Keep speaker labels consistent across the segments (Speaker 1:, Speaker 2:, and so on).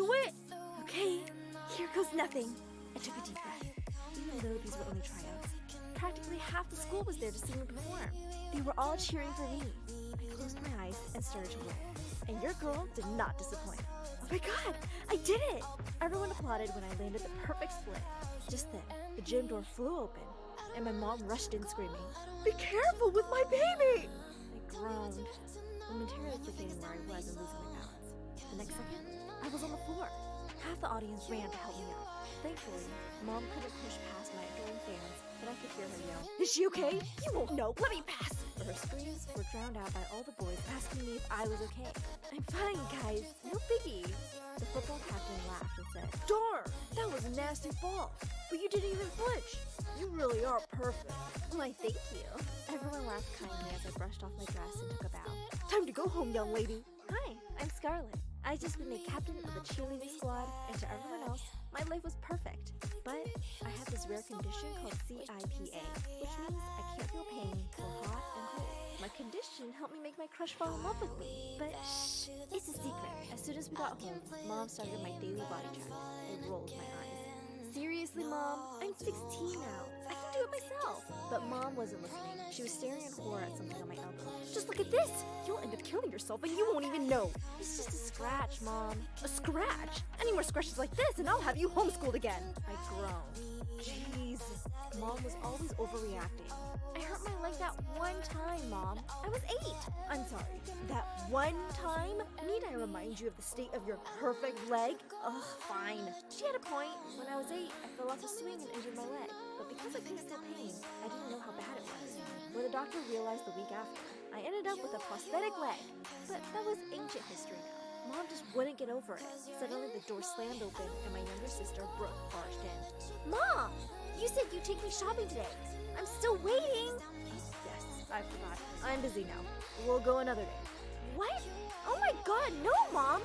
Speaker 1: do it? Okay, here goes nothing. I took a deep breath. Even though these were only tryouts, practically half the school was there to see me perform. They were all cheering for me. I closed my eyes and started to roll. And your girl did not disappoint. Oh my god, I did it! Everyone applauded when I landed the perfect split. Just then, the gym door flew open, and my mom rushed in screaming, "Be careful with my baby!" I groaned, momentarily forgetting where I was and losing my balance. The next second, I was on the floor. Half the audience ran to help me out. Thankfully, Mom couldn't push past my adoring fans, but I could hear her yell, "Is she okay? You won't know, let me pass!" But her screams were drowned out by all the boys asking me if I was okay. "I'm fine, guys, no biggie." The football captain laughed and said, "Darn, that was a nasty ball, but you didn't even flinch. You really are perfect." Why, thank you. Everyone laughed kindly as I brushed off my dress and took a bow. "Time to go home, young lady." Hi, I'm Scarlett. I just been made captain of the cheerleading squad, and to everyone else, my life was perfect. But I have this rare condition called CIPA, which means I can't feel pain or hot and cold. My condition helped me make my crush fall in love with me. But shh, it's a secret. As soon as we got home, Mom started my daily body check. I rolled my eyes. "Seriously, Mom? I'm 16 now. I can do it myself." But Mom wasn't listening. She was staring in horror at something on my elbow. "Just look at this! You'll end up killing yourself and you won't even know." "It's just a scratch, Mom." "A scratch? Any more scratches like this and I'll have you homeschooled again." I groaned. Jeez. Mom was always overreacting. "I hurt my leg that one time, Mom. I was 8. I'm sorry. That one time? Need I remind you of the state of your perfect leg? Ugh, fine." She had a point. When I was 8, I fell off a swing and injured my leg. But because I couldn't feel pain, I didn't know how bad it was. When the doctor realized the week after, I ended up with a prosthetic leg. But that was ancient history now. Mom just wouldn't get over it. Suddenly the door slammed open and my younger sister, Brooke, barged in. "Mom! You said you'd take me shopping today. I'm still waiting!" Yes, I forgot. I'm busy now. We'll go another day. "What? Oh my god, no, Mom!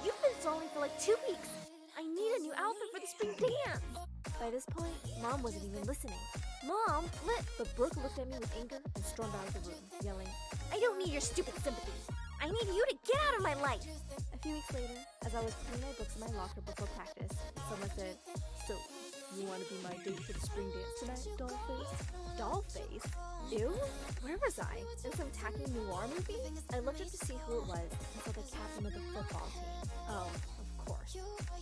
Speaker 1: You've been stalling for like 2 weeks. I need a new outfit for the spring dance." By this point, Mom wasn't even listening. "Mom, But Brooke looked at me with anger and stormed out of the room, yelling, "I don't need your stupid sympathy. I need you to get out of my life." A few weeks later, as I was putting my books in my locker before practice, someone said, "So, you want to be my date for the spring dance tonight, dollface?" Dollface? Ew? Where was I? In some tacky noir movie? I looked up to see who it was and saw the captain of the football team. Oh, of course.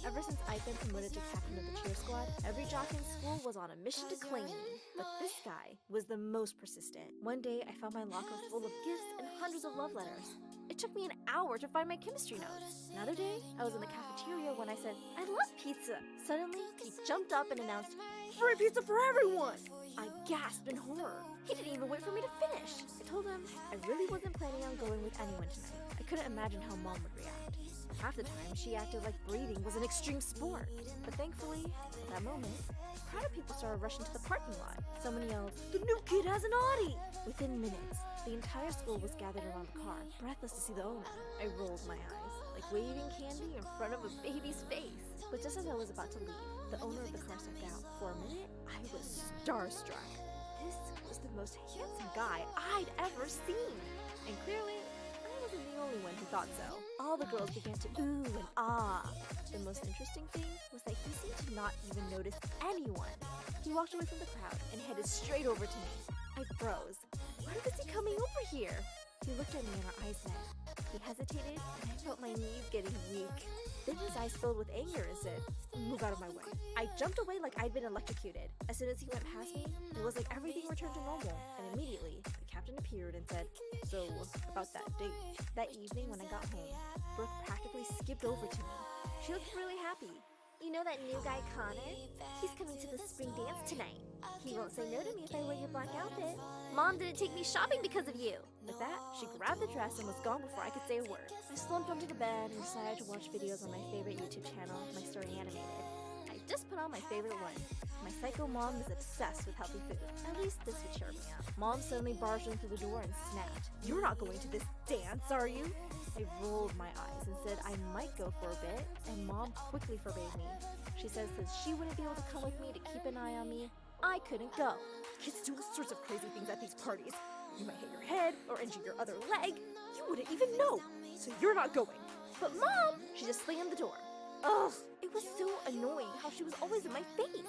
Speaker 1: Ever since I've been promoted to captain of the cheer squad, every jock in school was on a mission to claim me. But this guy was the most persistent. One day, I found my locker full of gifts and hundreds of love letters. It took me an hour to find my chemistry notes. Another day, I was in the cafeteria when I said, "I love pizza." Suddenly, he jumped up and announced, "Free pizza for everyone!" I gasped in horror. He didn't even wait for me to finish. I told him I really wasn't planning on going with anyone tonight. I couldn't imagine how Mom would react. Half the time, she acted like breathing was an extreme sport. But thankfully, at that moment, a crowd of people started rushing to the parking lot. Someone yelled, "The new kid has an Audi!" Within minutes, the entire school was gathered around the car, breathless to see the owner. I rolled my eyes, like waving candy in front of a baby's face. But just as I was about to leave, the owner of the car stepped out. For a minute, I was starstruck. This was the most handsome guy I'd ever seen. And clearly, I wasn't the only one who thought so. All the girls began to ooh and ah. The most interesting thing was that he seemed to not even notice anyone. He walked away from the crowd and headed straight over to me. I froze. Why was he coming over here? He looked at me and our eyes met. He hesitated, and I felt my knees getting weak. Then his eyes filled with anger and said, "Move out of my way." I jumped away like I'd been electrocuted. As soon as he went past me, it was like everything returned to normal. And immediately, the captain appeared and said, "So, about that date." That evening when I got home, Brooke practically skipped over to me. She looked really happy. "You know that new guy, Connor? He's coming to the spring dance tonight. He won't say no to me if I wear your black outfit. Mom didn't take me shopping because of you." With that, she grabbed the dress and was gone before I could say a word. I slumped onto the bed and decided to watch videos on my favorite YouTube channel, My Story Animated. I just put on my favorite one. My psycho mom is obsessed with healthy food. At least this would cheer me up. Mom suddenly barged in through the door and snapped, "You're not going to this dance, are you?" I rolled my eyes and said I might go for a bit, and Mom quickly forbade me. She said since she wouldn't be able to come with me to keep an eye on me, I couldn't go. Kids do all sorts of crazy things at these parties. You might hit your head or injure your other leg. You wouldn't even know. So you're not going. "But Mom!" She just slammed the door. Ugh, it was so annoying how she was always in my face.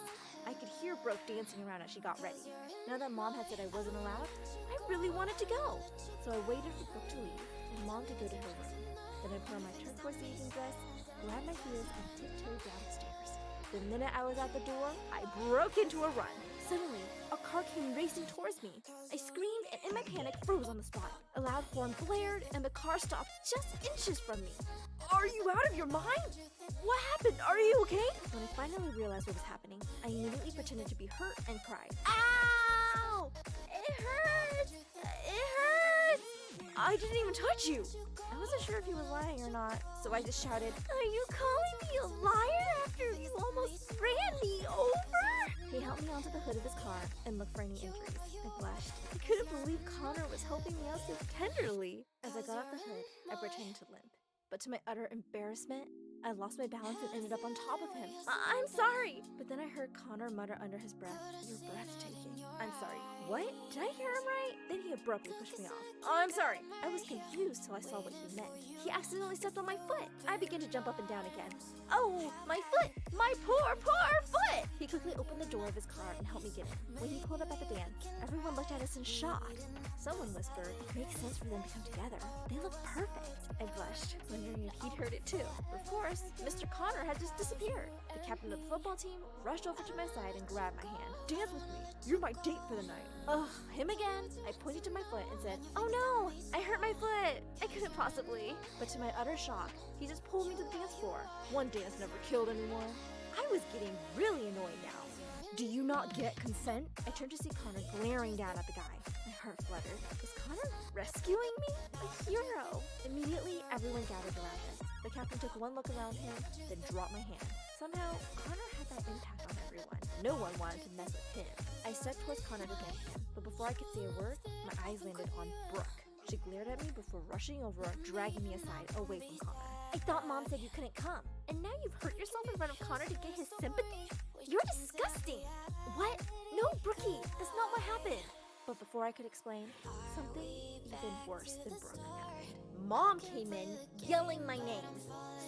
Speaker 1: I could hear Brooke dancing around as she got ready. Now that Mom had said I wasn't allowed, I really wanted to go. So I waited for Brooke to leave and Mom to go to her room. Then I put on my turquoise evening dress, grabbed my heels, and tiptoed downstairs. The minute I was at the door, I broke into a run. Suddenly, a car came racing towards me. I screamed and in my panic froze on the spot. A loud horn blared and the car stopped just inches from me. Are you out of your mind? What happened? Are you okay? When I finally realized what was happening, I immediately pretended to be hurt and cried. Ow! It hurts! It hurts! I didn't even touch you! I wasn't sure if he was lying or not, so I just shouted, Are you calling me a liar after you almost ran me over? He helped me onto the hood of his car and looked for any injuries. I blushed. I couldn't believe Connor was helping me out so tenderly. As I got off the hood, I pretended to limp. But to my utter embarrassment, I lost my balance and ended up on top of him. I'm sorry! But then I heard Connor mutter under his breath, You're breathtaking. I'm sorry. What? Did I hear him right? Then he abruptly pushed me off. I'm sorry. I was confused till I saw what he meant. He accidentally stepped on my foot. I began to jump up and down again. Oh, my foot! My poor foot! He quickly opened the door of his car and helped me get in. When he pulled up at the dance, everyone looked at us in shock. Someone whispered, Makes sense for them to come together. They look perfect. I blushed, wondering if he'd heard it too. Of course, Mr. Connor had just disappeared. The captain of the football team rushed over to my side and grabbed my hand. Dance with me. You're my date for the night. Ugh, him again. I pointed to my foot and said, Oh no, I hurt my foot. I couldn't possibly. But to my utter shock, he just pulled me to the dance floor. One dance never killed anyone. I was getting really annoyed now. Do you not get consent? I turned to see Connor glaring down at the guy. My heart fluttered. Was Connor rescuing me? A hero. Immediately, everyone gathered around us. The captain took one look around him, then dropped my hand. Somehow, Connor had that impact on everyone. No one wanted to mess with him. I stepped towards Connor to thank him, but before I could say a word, my eyes landed on Brooke. She glared at me before rushing over, dragging me aside, away from Connor. I thought Mom said you couldn't come, and now you've hurt yourself in front of Connor to get his sympathy? You're disgusting! What? No, Brookie, that's not what happened. But before I could explain, something even worse than Brooke happened. Mom came in, yelling my name.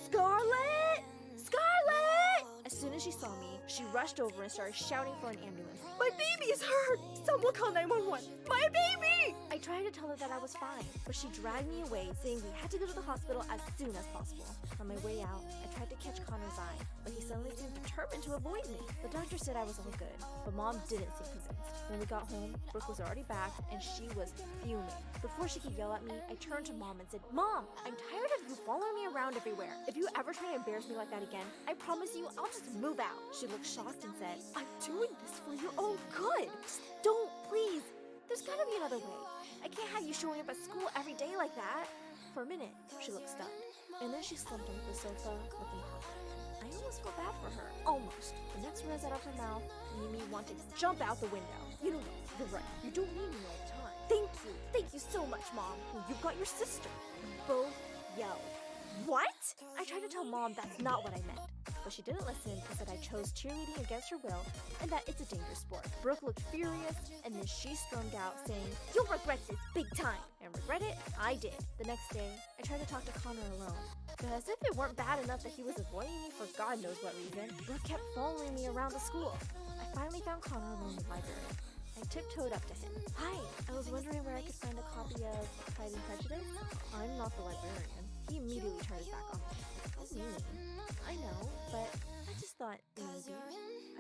Speaker 1: Scarlett! Scarlett! As soon as she saw me, she rushed over and started shouting for an ambulance. My baby is hurt! Someone call 911! My baby! I tried to tell her that I was fine, but she dragged me away, saying we had to go to the hospital as soon as possible. On my way out, I tried to catch Connor's eye, but he suddenly seemed determined to avoid me. The doctor said I was all good, but Mom didn't seem convinced. When we got home, Brooke was already back, and she was fuming. Before she could yell at me, I turned to Mom and said, Mom, I'm tired of you following me around everywhere. If you ever try to embarrass me like that again, I promise you I'll just move out. She looked shocked and said, I'm doing this for your own good. Just don't, please. There's gotta be another way. I can't have you showing up at school every day like that. For a minute, she looked stunned. And then she slumped onto the sofa, looking perfect. I almost felt bad for her. Almost. The next words out of her mouth made me want to jump out the window. You know what? You're right. You don't need me all the time. Thank you. Thank you so much, Mom. You've got your sister. We both yelled. What? I tried to tell Mom that's not what I meant, but she didn't listen and said I chose cheerleading against her will and that it's a dangerous sport. Brooke looked furious, and then she stormed out saying, You'll regret this big time. And regret it, I did. The next day, I tried to talk to Connor alone, but as if it weren't bad enough that he was avoiding me for God knows what reason, Brooke kept following me around the school. I finally found Connor alone in the library. I tiptoed up to him. Hi, I was wondering where I could find a copy of Pride and Prejudice. I'm not the librarian. He immediately turned his back on me. How mean. I know, but I just thought maybe.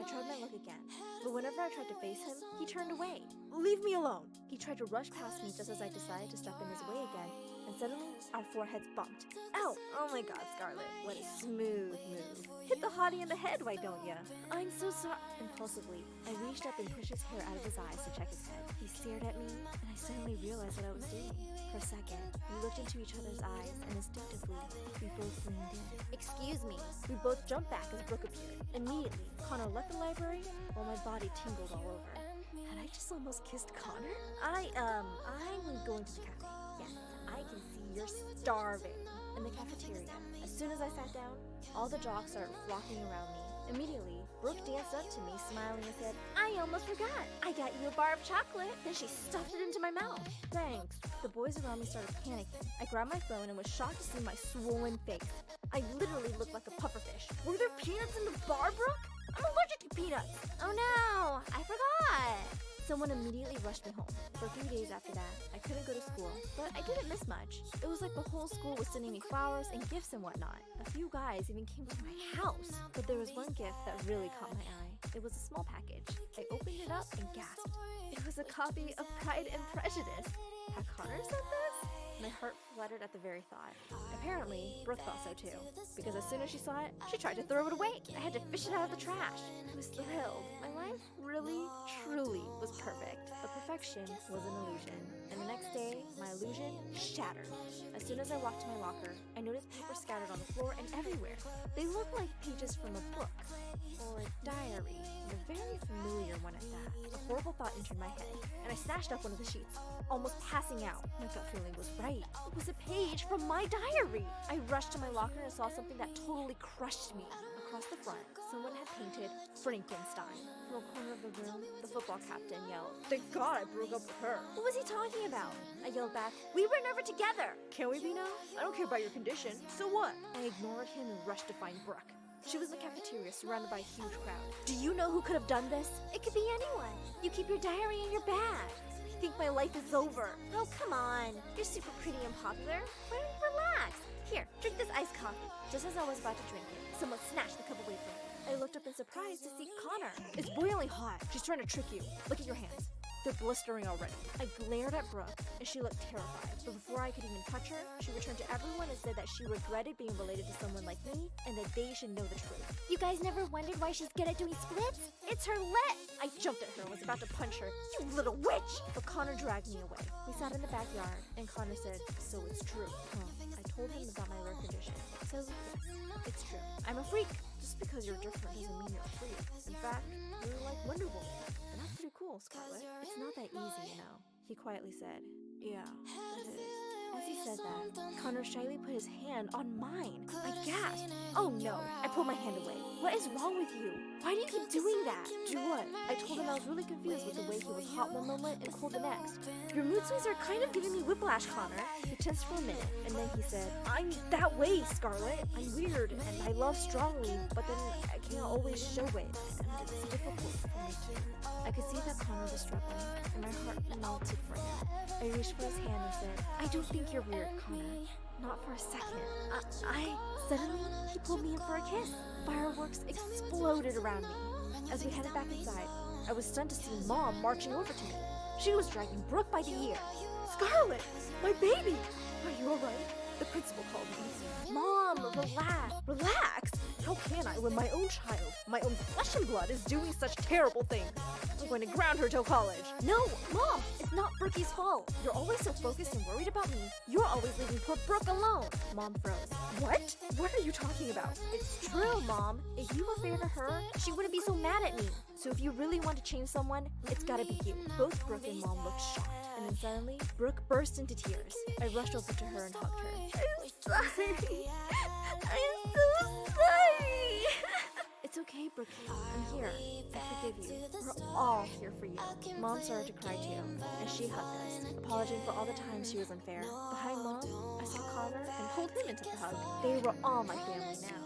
Speaker 1: I tried my luck again, but whenever I tried to face him, he turned away. Leave me alone! He tried to rush past me just as I decided to step in his way again, and suddenly our foreheads bumped. Ow! Oh my God, Scarlett, what a smooth move. Hit the hottie in the head, why don't ya? I'm so sorry. Impulsively, I reached up and pushed his hair out of his eyes to check his head. He stared at me, and I suddenly realized what I was doing. For a second, we looked into each other's eyes, and instinctively, we both leaned in. Excuse me. We both jumped back as Brooke appeared. Immediately, Connor left the library while my body tingled all over. Had I just almost kissed Connor? I'm going to the cafe. Yes, I can see you're starving. In the cafeteria, as soon as I sat down, all the jocks started flocking around me. Immediately, Brooke danced up to me, smiling and said, I almost forgot. I got you a bar of chocolate. Then she stuffed it into my mouth. Thanks. The boys around me started panicking. I grabbed my phone and was shocked to see my swollen face. I literally looked like a pufferfish. peanuts in the bar, Brooke? I'm allergic to peanuts. Oh no, I forgot. Someone immediately rushed me home. For a few days after that, I couldn't go to school, but I didn't miss much. It was like the whole school was sending me flowers and gifts and whatnot. A few guys even came to my house. But there was one gift that really caught my eye. It was a small package. I opened it up and gasped. It was a copy of Pride and Prejudice. Had Connor said this? My heart fluttered at the very thought. Apparently, Brooke thought so too, because as soon as she saw it, she tried to throw it away. I had to fish it out of the trash. I was thrilled. My life really, truly was perfect. But perfection was an illusion. And the next day, my illusion shattered. As soon as I walked to my locker, I noticed papers scattered on the floor and everywhere. They looked like pages from a book or a diary, and a very familiar one at that. A horrible thought entered my head, and I snatched up one of the sheets, almost passing out. My gut feeling was right. It was a page from my diary. I rushed to my locker and saw something that totally crushed me. Across the front, someone had painted Frankenstein. From a corner of the room, the football captain yelled, "Thank God I broke up with her." What was he talking about? I yelled back, "We were never together." "Can we be now? I don't care about your condition. So what?" I ignored him and rushed to find Brooke. She was in the cafeteria, surrounded by a huge crowd. "Do you know who could have done this?" "It could be anyone. You keep your diary in your bag." "I think my life is over." "Oh, come on. You're super pretty and popular. Why don't you relax? Here, drink this iced coffee." Just as I was about to drink it, someone snatched the cup away from me. I looked up in surprise to see Connor. "It's boiling hot. She's trying to trick you. Look at your hands. They're blistering already." I glared at Brooke, and she looked terrified. But before I could even touch her, she returned to everyone and said that she regretted being related to someone like me, and that they should know the truth. "You guys never wondered why she's good at doing splits? It's her lip!" I jumped at her and was about to punch her. "You little witch!" But Connor dragged me away. We sat in the backyard, and Connor said, "So it's true, huh?" I told him about my rare condition. So yes, it's true. I'm a freak. Just because you're different doesn't mean you're a freak. In fact, you're like Wonder Woman. And that's pretty cool, Scarlett. It's not that easy, you know, he quietly said. "Yeah, it is." As he said that, Connor shyly put his hand on mine. I gasped. "Oh no." I pulled my hand away. "What is wrong with you? Why do you keep doing that?" "Do what?" I told him I was really confused with the way he was hot one moment and cold the next. "Your mood swings are kind of giving me whiplash, Connor." He tensed for a minute, and then he said, "I'm that way, Scarlett. I'm weird, and I love strongly, but then I can't always show it, and it's difficult for me too." I could see that Connor was struggling, and my heart melted for him. I reached for his hand and said, "I don't think you're weird, Connor. Not for a second." Suddenly, he pulled me in for a kiss. Fireworks exploded around me. As we headed back inside, I was stunned to see Mom marching over to me. She was dragging Brooke by the ear. "Scarlett, my baby! Are you alright?" The principal called me. "Mom, relax." "Relax? How can I when my own child, my own flesh and blood, is doing such terrible things? I'm going to ground her till college." "No, Mom, it's not Brookie's fault. You're always so focused and worried about me. You're always leaving poor Brooke alone." Mom froze. "What? What are you talking about?" "It's true, Mom. If you were fair to her, she wouldn't be so mad at me. So if you really want to change someone, it's gotta be you." Both Brooke and Mom looked shocked. And then suddenly, Brooke burst into tears. I rushed over to her and hugged her. "I'm sorry. I'm so sorry." "It's okay, Brookie. I'm here. I forgive you. We're all here for you." Mom started to cry too, and she hugged us, apologizing for all the times she was unfair. Behind Mom, I saw Connor and pulled him into the hug. They were all my family now.